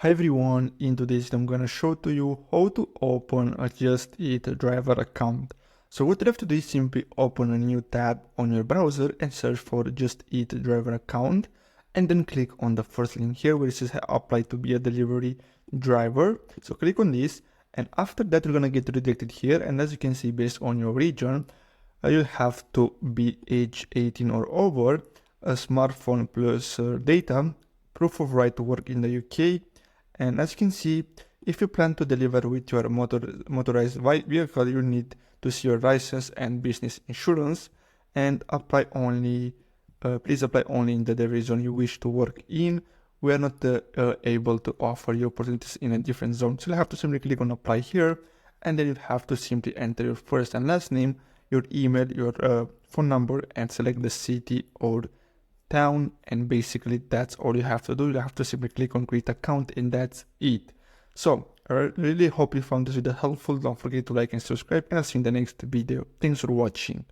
Hi everyone, in today's video I'm gonna show to you how to open a Just Eat driver account. So what you have to do is simply open a new tab on your browser and search for Just Eat driver account, and then click on the first link here where it says apply to be a delivery driver. So click on this, and after that you're gonna get redirected here, and as you can see, based on your region, you'll have to be age 18 or over, a smartphone plus data, proof of right to work in the UK. And as you can see, if you plan to deliver with your motorized vehicle, you need to see your license and business insurance, and apply only. Please apply only in the delivery zone you wish to work in. We are not able to offer you opportunities in a different zone, so you have to simply click on apply here, and then you have to simply enter your first and last name, your email, your phone number, and select the city or town, and basically that's all you have to do. You have to simply click on create account, and that's it. So I really hope you found this video helpful. Don't forget to like and subscribe, and I'll see you in the next video. Thanks for watching.